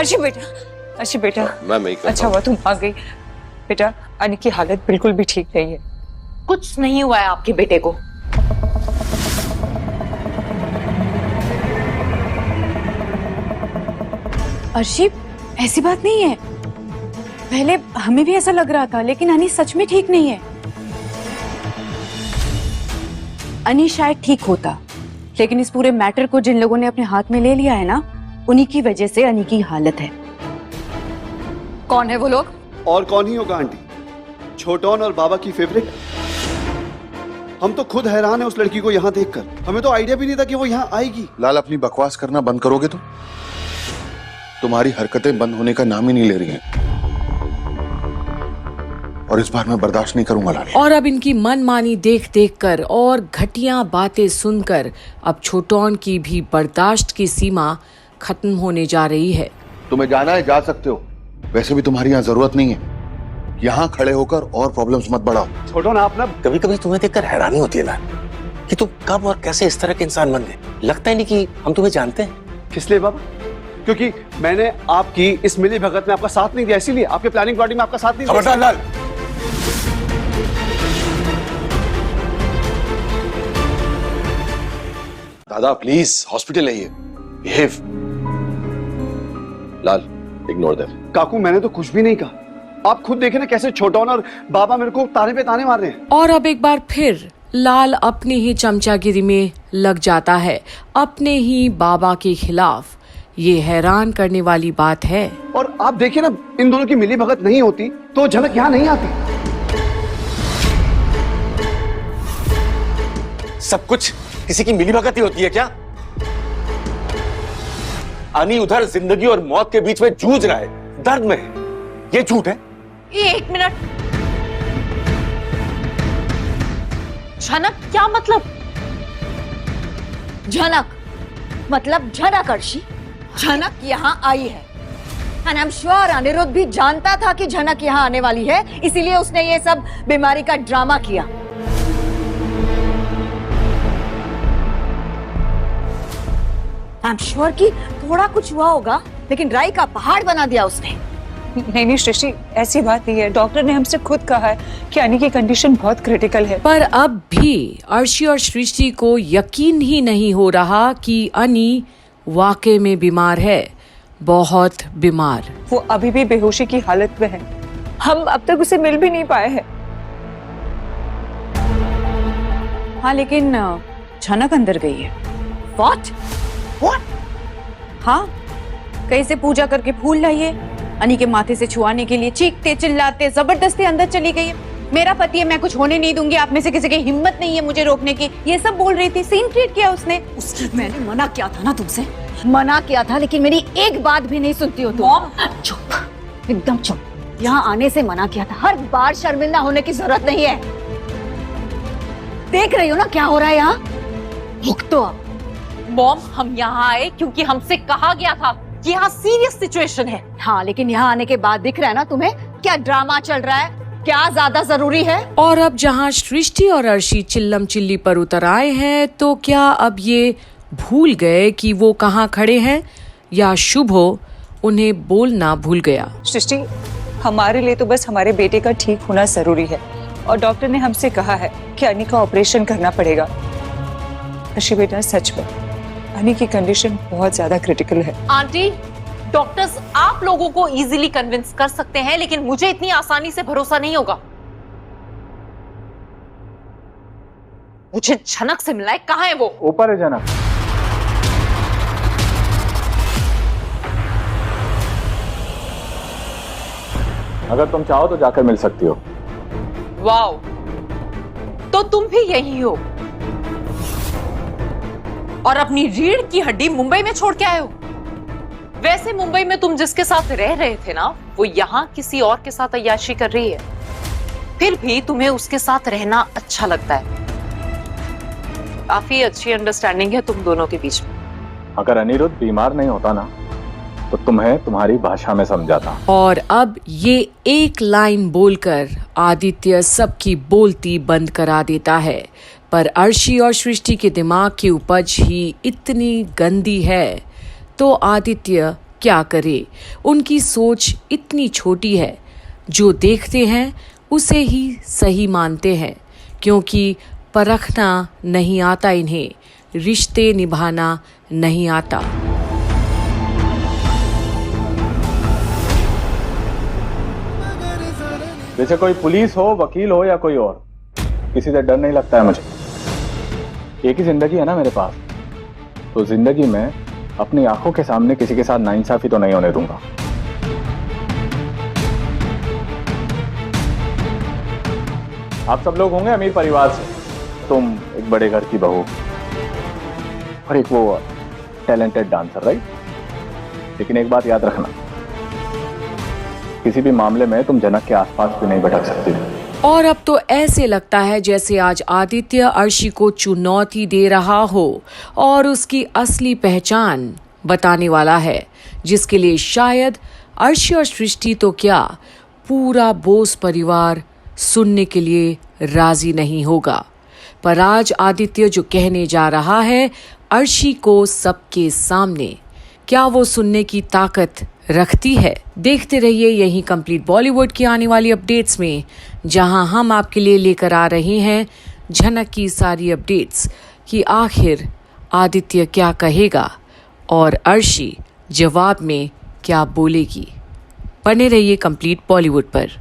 अर्शी बेटा अच्छा हुआ तुम आ गई। बेटा अनी की हालत बिल्कुल भी ठीक नहीं है। कुछ नहीं हुआ है आपके बेटे को। अर्शी ऐसी बात नहीं है, पहले हमें भी ऐसा लग रहा था, लेकिन अनी सच में ठीक नहीं है। अनी शायद ठीक होता, लेकिन इस पूरे मैटर को जिन लोगों ने अपने हाथ में ले लिया है ना, उन्हीं की वजह से अनी की हालत है। कौन है वो लोग? और कौन ही होगा आंटी, छोटन और बाबा की फेवरेट। हम तो खुद हैरान है उस लड़की को यहाँ देखकर। हमें तो आइडिया भी नहीं था कि वो यहाँ आएगी। लाल अपनी बकवास करना बंद करोगे तो? तुम्हारी हरकतें बंद होने का नाम ही नहीं ले रही हैं। और इस बार मैं बर्दाश्त नहीं करूंगा लाल। और अब इनकी मनमानी देख देख कर और घटिया बातें सुनकर अब छोटन की भी बर्दाश्त की सीमा खत्म होने जा रही है। तुम्हें जाना है जा सकते हो, वैसे भी तुम्हारी यहाँ जरूरत नहीं है। यहाँ खड़े होकर और प्रॉब्लम्स मत बढ़ाओ। छोटन आप ना, कभी कभी तुम्हें देखकर हैरानी होती है लाल कि तुम कब और कैसे इस तरह के इंसान बन गए। लगता ही नहीं कि हम तुम्हें जानते हैं। किस लिए बाबा? क्योंकि मैंने आपकी इस मिली भगत में आपका साथ नहीं दिया, इसीलिए आपके प्लानिंग पार्टी में आपका साथ नहीं दिया। खबरदार लाल। दादा प्लीज हॉस्पिटल आइए। बिहेव। Lal ignore that. काकू मैंने तो कुछ भी नहीं कहा। आप खुद देखे ना कैसे छोटन और बाबा मेरे को ताने पे ताने मार रहे हैं। और अब एक बार फिर लाल अपनी ही चमचागिरी में लग जाता है, अपने ही बाबा के खिलाफ। ये हैरान करने वाली बात है। और आप देखिए ना, इन दोनों की मिली भगत नहीं होती तो झलक यहाँ नहीं आती। सब कुछ किसी की मिलीभगत ही होती है क्या? अनी उधर जिंदगी और मौत के बीच में जूझ रहा है, दर्द में है। ये झूठ है। एक मिनट, झनक क्या मतलब? झनक मतलब झनक अर्शी। झनक यहाँ आई है and I am sure Aniruddh भी जानता था कि झनक यहाँ आने वाली है, इसीलिए उसने ये सब बीमारी का ड्रामा किया। आई एम श्योर कि थोड़ा कुछ हुआ होगा, लेकिन राई का पहाड़ बना दिया उसने। नहीं सृष्टि ऐसी बात नहीं है। डॉक्टर ने हमसे खुद कहा है कि अनी की कंडीशन बहुत क्रिटिकल है। पर अब भी अर्शी और सृष्टि को यकीन ही नहीं हो रहा कि अनी वाकई में बीमार है, बहुत बीमार। वो अभी भी बेहोशी की हालत में है। हम अब तक उसे मिल भी नहीं पाए हैं। हाँ लेकिन झनक अंदर गई है। What? हाँ, कहीं से पूजा करके फूल लाइए, अनी के माथे से छुआने के लिए चीखते चिल्लाते जबरदस्ती अंदर चली गई है। मेरा पति है, मैं कुछ होने नहीं दूंगी, आप में से किसी की हिम्मत नहीं है मुझे रोकने की, ये सब बोल रही थी। सीन क्रिएट किया उसने। मैंने मना किया था ना तुमसे, मना किया था, लेकिन मेरी एक बात भी नहीं सुनती हो तुम। चुप, एकदम चुप। यहाँ आने से मना किया था। हर बार शर्मिंदा होने की जरूरत नहीं है। देख रही हो ना क्या हो रहा है यहाँ। भुगतो अब। मॉम, हम यहाँ आए क्योंकि हमसे कहा गया था कि यहाँ सीरियस सिचुएशन है। हाँ, लेकिन यहाँ आने के बाद दिख रहा है ना तुम्हें क्या ड्रामा चल रहा है, क्या ज्यादा जरूरी है। और अब जहाँ सृष्टि और अर्शी चिल्लम चिल्ली पर उतर आए हैं, तो क्या अब ये भूल गए कि वो कहाँ खड़े हैं, या शुभ हो उन्हें बोलना भूल गया? सृष्टि हमारे लिए तो बस हमारे बेटे का ठीक होना जरूरी है, और डॉक्टर ने हमसे कहा है कि अनी का ऑपरेशन करना पड़ेगा। अर्शी बेटा सच में अनी की कंडीशन बहुत ज्यादा क्रिटिकल है। आंटी, डॉक्टर्स आप लोगों को इजीली कन्विंस कर सकते हैं, लेकिन मुझे इतनी आसानी से भरोसा नहीं होगा। मुझे झनक से मिला है, कहाँ है वो? ऊपर है झनक। अगर तुम चाहो तो जाकर मिल सकती हो। वाओ, तो तुम भी यही हो और अपनी रीढ़ की हड्डी मुंबई में छोड़ के आए हो। वैसे मुंबई में तुम जिसके साथ रह रहे थे ना, वो यहाँ किसी और के साथ अय्याशी कर रही है, फिर भी तुम्हें उसके साथ रहना अच्छा लगता है। काफी अच्छी अंडरस्टैंडिंग है तुम दोनों के बीच में। अगर अनिरुद्ध बीमार नहीं होता ना, तो तुम्हें तुम्हारी भाषा में समझाता। और अब ये एक लाइन बोलकर आदित्य सबकी बोलती बंद करा देता है। पर अर्शी और सृष्टि के दिमाग की उपज ही इतनी गंदी है, तो आदित्य क्या करे, उनकी सोच इतनी छोटी है, जो देखते हैं उसे ही सही मानते हैं, क्योंकि परखना नहीं आता इन्हें, रिश्ते निभाना नहीं आता। जैसे कोई पुलिस हो, वकील हो या कोई और, किसी से डर नहीं लगता है मुझे। एक ही जिंदगी है ना मेरे पास, तो जिंदगी में अपनी आंखों के सामने किसी के साथ नाइंसाफी तो नहीं होने दूंगा। आप सब लोग होंगे अमीर परिवार से, तुम एक बड़े घर की बहू और एक वो टैलेंटेड डांसर, राइट? लेकिन एक बात याद रखना, किसी भी मामले में तुम जनक के आसपास भी नहीं भटक सकती। और अब तो ऐसे लगता है जैसे आज आदित्य अर्शी को चुनौती दे रहा हो और उसकी असली पहचान बताने वाला है, जिसके लिए शायद अर्शी और सृष्टि तो क्या, पूरा बोस परिवार सुनने के लिए राजी नहीं होगा। पर आज आदित्य जो कहने जा रहा है अर्शी को सबके सामने, क्या वो सुनने की ताकत रखती है? देखते रहिए यही कंप्लीट बॉलीवुड की आने वाली अपडेट्स में, जहां हम आपके लिए लेकर आ रहे हैं झनक की सारी अपडेट्स कि आखिर आदित्य क्या कहेगा और अर्शी जवाब में क्या बोलेगी। बने रहिए कंप्लीट बॉलीवुड पर।